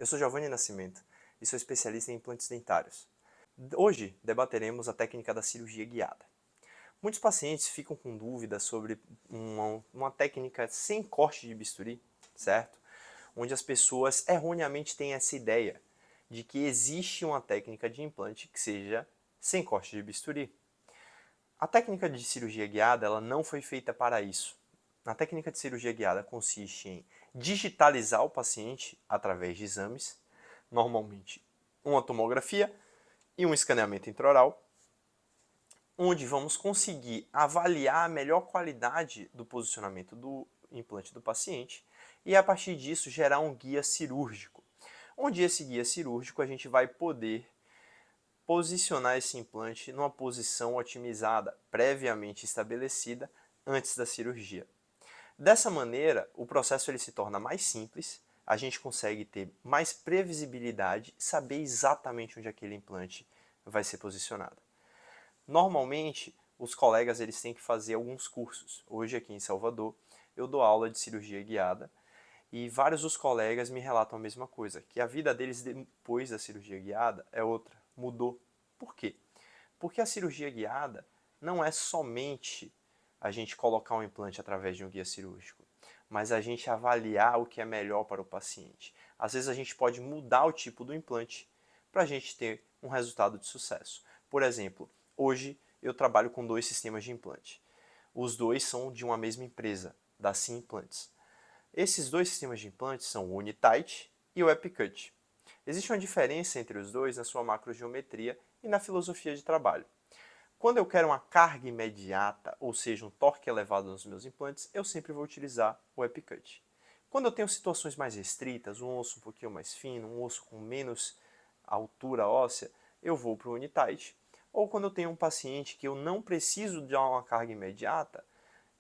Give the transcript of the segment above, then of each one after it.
Eu sou Giovanni Nascimento e sou especialista em implantes dentários. Hoje debateremos a técnica da cirurgia guiada. Muitos pacientes ficam com dúvidas sobre uma técnica sem corte de bisturi, certo? Onde as pessoas erroneamente têm essa ideia de que existe uma técnica de implante que seja sem corte de bisturi. A técnica de cirurgia guiada ela não foi feita para isso. A técnica de cirurgia guiada consiste em digitalizar o paciente através de exames, normalmente uma tomografia e um escaneamento intraoral, onde vamos conseguir avaliar a melhor qualidade do posicionamento do implante do paciente e a partir disso gerar um guia cirúrgico, onde esse guia cirúrgico a gente vai poder posicionar esse implante numa posição otimizada, previamente estabelecida antes da cirurgia. Dessa maneira, o processo ele se torna mais simples, a gente consegue ter mais previsibilidade, saber exatamente onde aquele implante vai ser posicionado. Normalmente, os colegas eles têm que fazer alguns cursos. Hoje aqui em Salvador, eu dou aula de cirurgia guiada e vários dos colegas me relatam a mesma coisa, que a vida deles depois da cirurgia guiada é outra, mudou. Por quê? Porque a cirurgia guiada não é somente a gente colocar um implante através de um guia cirúrgico, mas a gente avaliar o que é melhor para o paciente. Às vezes a gente pode mudar o tipo do implante para a gente ter um resultado de sucesso. Por exemplo, hoje eu trabalho com 2 sistemas de implante. Os 2 são de uma mesma empresa, da Sim Implantes. Esses 2 sistemas de implantes são o Unitight e o EpiCut. Existe uma diferença entre os dois na sua macrogeometria e na filosofia de trabalho. Quando eu quero uma carga imediata, ou seja, um torque elevado nos meus implantes, eu sempre vou utilizar o EpiCut. Quando eu tenho situações mais restritas, um osso um pouquinho mais fino, um osso com menos altura óssea, eu vou para o Unitight. Ou quando eu tenho um paciente que eu não preciso de uma carga imediata,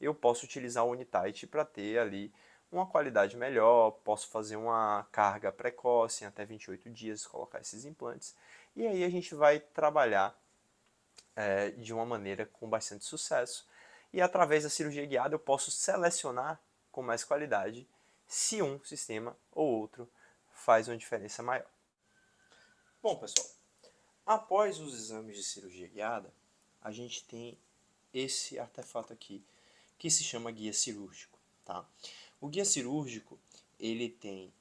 eu posso utilizar o Unitight para ter ali uma qualidade melhor, posso fazer uma carga precoce em até 28 dias, colocar esses implantes, e aí a gente vai trabalhar de uma maneira com bastante sucesso. E através da cirurgia guiada eu posso selecionar com mais qualidade se um sistema ou outro faz uma diferença maior. Bom, pessoal, após os exames de cirurgia guiada, a gente tem esse artefato aqui, que se chama guia cirúrgico. Tá? O guia cirúrgico ele tem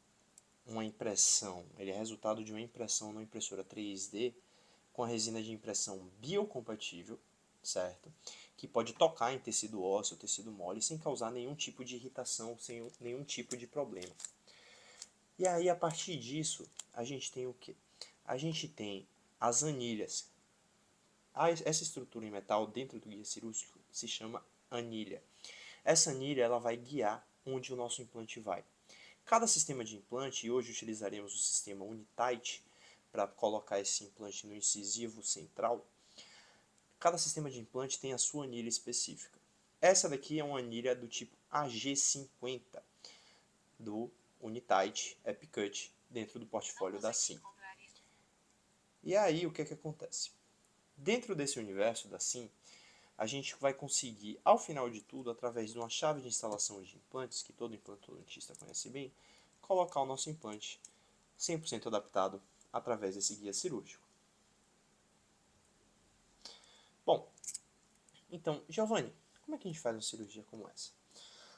uma impressão, ele é resultado de uma impressão na impressora 3D com a resina de impressão biocompatível, certo? Que pode tocar em tecido ósseo, tecido mole, sem causar nenhum tipo de irritação, sem nenhum tipo de problema. E aí, a partir disso, a gente tem o quê? A gente tem as anilhas. Essa estrutura em metal dentro do guia cirúrgico se chama anilha. Essa anilha ela vai guiar onde o nosso implante vai. Cada sistema de implante, e hoje utilizaremos o sistema Unitight para colocar esse implante no incisivo central, cada sistema de implante tem a sua anilha específica. Essa daqui é uma anilha do tipo AG50 do Unitight EpiCut dentro do portfólio da Sim. E aí o que acontece? Dentro desse universo da Sim, a gente vai conseguir, ao final de tudo, através de uma chave de instalação de implantes, que todo implantologista conhece bem, colocar o nosso implante 100% adaptado através desse guia cirúrgico. Bom, então, Giovanni, como é que a gente faz uma cirurgia como essa?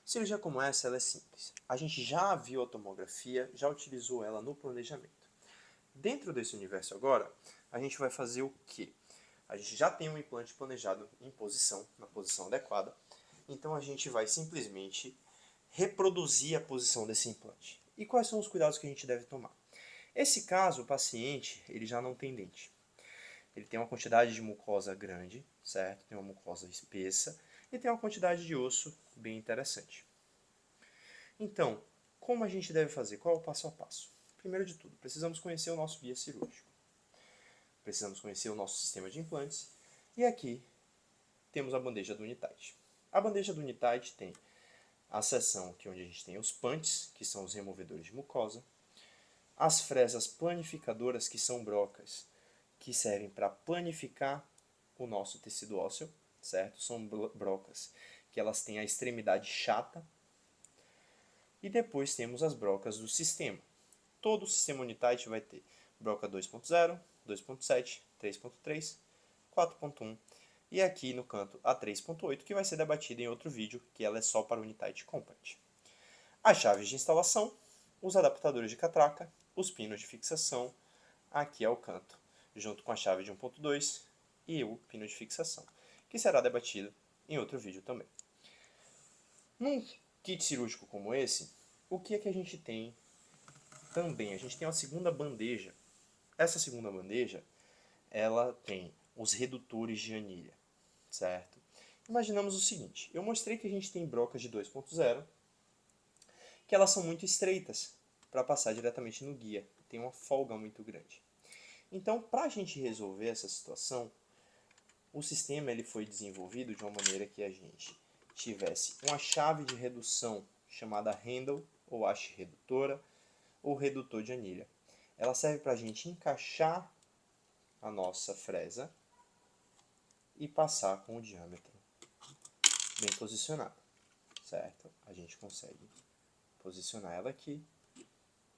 Cirurgia como essa ela é simples. A gente já viu a tomografia, já utilizou ela no planejamento. Dentro desse universo agora, a gente vai fazer o quê? A gente já tem um implante planejado em posição, na posição adequada, então a gente vai simplesmente reproduzir a posição desse implante. E quais são os cuidados que a gente deve tomar? Esse caso, o paciente ele já não tem dente. Ele tem uma quantidade de mucosa grande, certo? Tem uma mucosa espessa e tem uma quantidade de osso bem interessante. Então, como a gente deve fazer? Qual é o passo a passo? Primeiro de tudo, precisamos conhecer o nosso guia cirúrgico. Precisamos conhecer o nosso sistema de implantes. E aqui temos a bandeja do Unitight. A bandeja do Unitight tem a seção aqui onde a gente tem os punts, que são os removedores de mucosa, as fresas planificadoras, que são brocas, que servem para planificar o nosso tecido ósseo, certo? São brocas que elas têm a extremidade chata. E depois temos as brocas do sistema. todo o sistema Unitight vai ter broca 2.0, 2.7, 3.3, 4.1 e aqui no canto a 3.8, que vai ser debatida em outro vídeo, que ela é só para Unitight Component. As chaves de instalação, os adaptadores de catraca, os pinos de fixação, aqui ao canto, junto com a chave de 1.2 e o pino de fixação, que será debatido em outro vídeo também. Num kit cirúrgico como esse, o que é que a gente tem também? A gente tem uma segunda bandeja. Essa segunda bandeja, ela tem os redutores de anilha, certo? Imaginamos o seguinte, eu mostrei que a gente tem brocas de 2.0, que elas são muito estreitas para passar diretamente no guia, tem uma folga muito grande. Então, para a gente resolver essa situação, o sistema ele foi desenvolvido de uma maneira que a gente tivesse uma chave de redução chamada handle, ou haste redutora, ou redutor de anilha. Ela serve para a gente encaixar a nossa fresa e passar com o diâmetro bem posicionado, certo? A gente consegue posicionar ela aqui,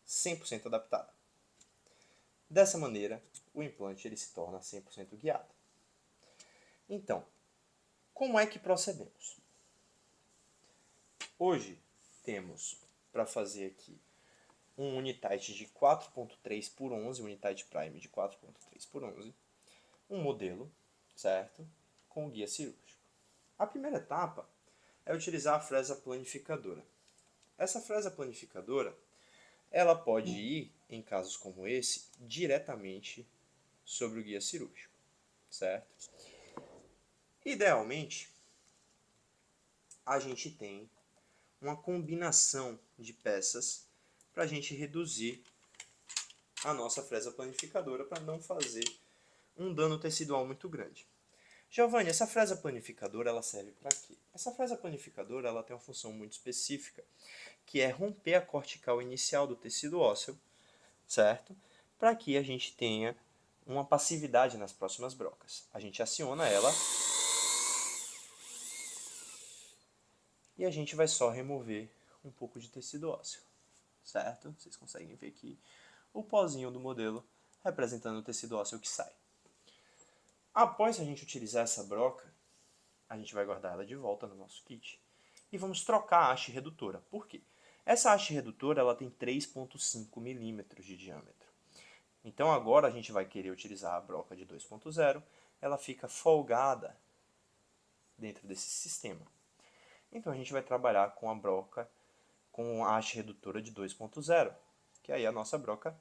100% adaptada. Dessa maneira, o implante ele se torna 100% guiado. Então, como é que procedemos? Hoje temos para fazer aqui um Unitight de 4.3 por 11, Unitight Prime de 4.3 por 11, um modelo, certo? Com guia cirúrgico. A primeira etapa é utilizar a fresa planificadora. Essa fresa planificadora, ela pode ir, em casos como esse, diretamente sobre o guia cirúrgico, certo? Idealmente, a gente tem uma combinação de peças para a gente reduzir a nossa fresa planificadora para não fazer um dano tecidual muito grande. Giovanni, essa fresa planificadora ela serve para quê? Essa fresa planificadora ela tem uma função muito específica, que é romper a cortical inicial do tecido ósseo, certo? Para que a gente tenha uma passividade nas próximas brocas. A gente aciona ela e a gente vai só remover um pouco de tecido ósseo, certo? Vocês conseguem ver aqui o pozinho do modelo representando o tecido ósseo que sai. Após a gente utilizar essa broca, a gente vai guardar ela de volta no nosso kit e vamos trocar a haste redutora. Por quê? Essa haste redutora ela tem 3,5 milímetros de diâmetro. Então agora a gente vai querer utilizar a broca de 2.0, ela fica folgada dentro desse sistema. Então a gente vai trabalhar com a broca com a haste redutora de 2.0, que aí a nossa broca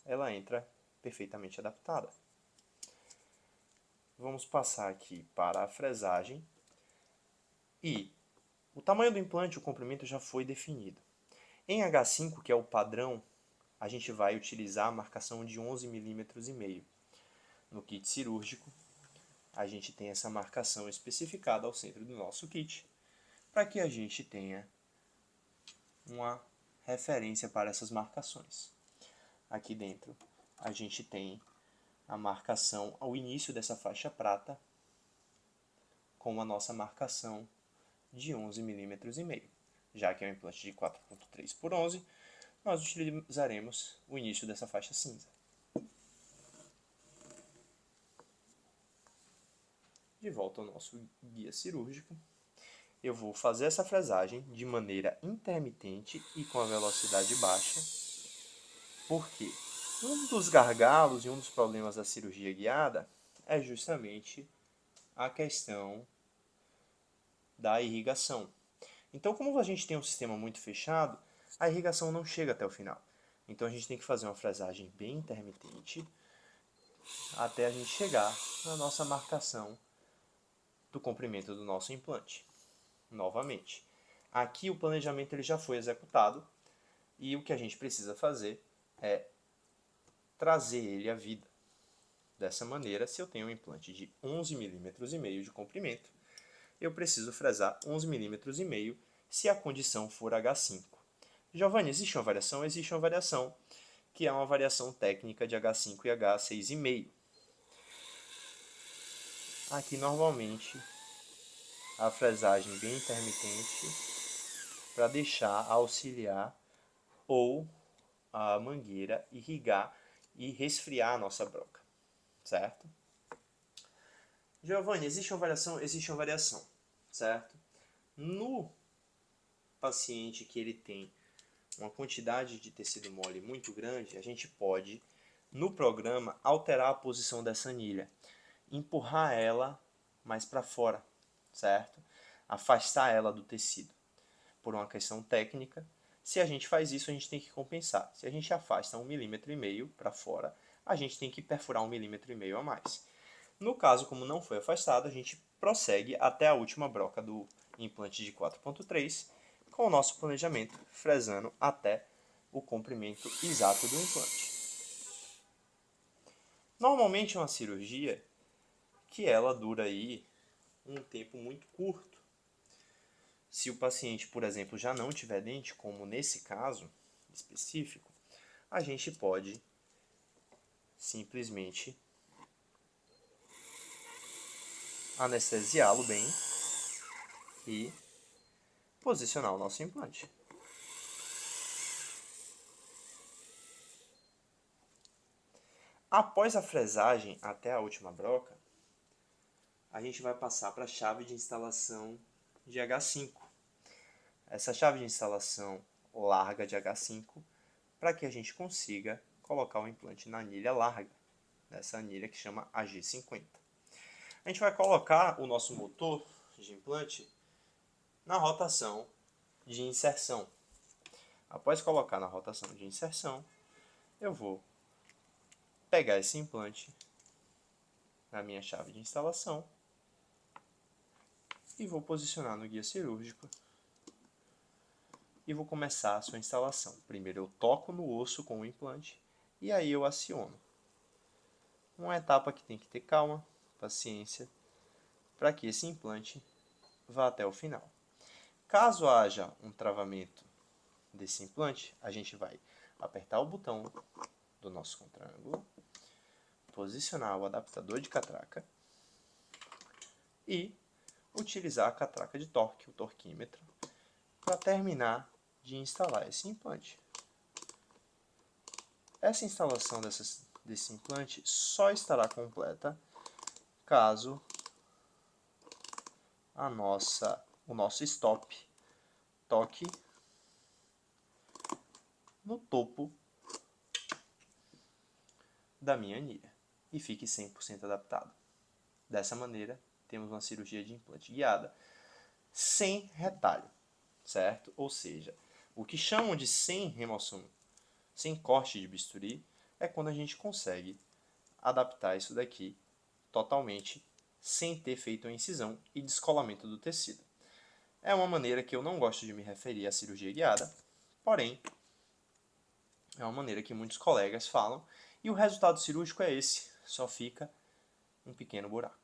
ela entra perfeitamente adaptada. Vamos passar aqui para a fresagem e o tamanho do implante, o comprimento já foi definido. Em H5, que é o padrão, a gente vai utilizar a marcação de 11,5 mm. No kit cirúrgico, a gente tem essa marcação especificada ao centro do nosso kit, para que a gente tenha uma referência para essas marcações. Aqui dentro, a gente tem a marcação ao início dessa faixa prata, com a nossa marcação de 11,5 mm. Já que é um implante de 4.3 por 11, nós utilizaremos o início dessa faixa cinza. De volta ao nosso guia cirúrgico, eu vou fazer essa fresagem de maneira intermitente e com a velocidade baixa, porque um dos gargalos e um dos problemas da cirurgia guiada é justamente a questão da irrigação. Então, como a gente tem um sistema muito fechado, a irrigação não chega até o final. Então, a gente tem que fazer uma fresagem bem intermitente até a gente chegar na nossa marcação do comprimento do nosso implante. Novamente, aqui o planejamento ele já foi executado e o que a gente precisa fazer é trazer ele à vida. Dessa maneira, se eu tenho um implante de 11,5 mm de comprimento, eu preciso fresar 11,5 mm se a condição for H5. Giovanni, existe uma variação? Existe uma variação, que é uma variação técnica de H5 e H6,5. Aqui, normalmente, a fresagem bem intermitente para deixar auxiliar ou a mangueira irrigar e resfriar a nossa broca, certo? Giovanni, existe uma variação? Existe uma variação, certo? No paciente que ele tem uma quantidade de tecido mole muito grande, a gente pode, no programa, alterar a posição dessa anilha, empurrar ela mais para fora, certo? Afastar ela do tecido. Por uma questão técnica, se a gente faz isso, a gente tem que compensar. Se a gente afasta 1,5 mm para fora, a gente tem que perfurar 1,5 mm a mais. No caso, como não foi afastado, a gente prossegue até a última broca do implante de 4.3 com o nosso planejamento, fresando até o comprimento exato do implante. Normalmente é uma cirurgia que ela dura aí um tempo muito curto. Se o paciente, por exemplo, já não tiver dente, como nesse caso específico, a gente pode simplesmente anestesiá-lo bem e posicionar o nosso implante. Após a fresagem até a última broca, a gente vai passar para a chave de instalação de H5. Essa chave de instalação larga de H5 para que a gente consiga colocar o implante na anilha larga, nessa anilha que chama AG50. A gente vai colocar o nosso motor de implante na rotação de inserção. Após colocar na rotação de inserção, eu vou pegar esse implante na minha chave de instalação e vou posicionar no guia cirúrgico e vou começar a sua instalação. Primeiro eu toco no osso com o implante e aí eu aciono. Uma etapa que tem que ter calma, paciência, para que esse implante vá até o final. Caso haja um travamento desse implante, a gente vai apertar o botão do nosso contra-ângulo, posicionar o adaptador de catraca e utilizar a catraca de torque, o torquímetro, para terminar de instalar esse implante. Essa instalação desse implante só estará completa caso o nosso stop toque no topo da minha anilha e fique 100% adaptado. Dessa maneira, temos uma cirurgia de implante guiada sem retalho, certo? Ou seja, o que chamam de sem remoção, sem corte de bisturi, é quando a gente consegue adaptar isso daqui totalmente sem ter feito a incisão e descolamento do tecido. É uma maneira que eu não gosto de me referir à cirurgia guiada, porém, é uma maneira que muitos colegas falam, e o resultado cirúrgico é esse, só fica um pequeno buraco.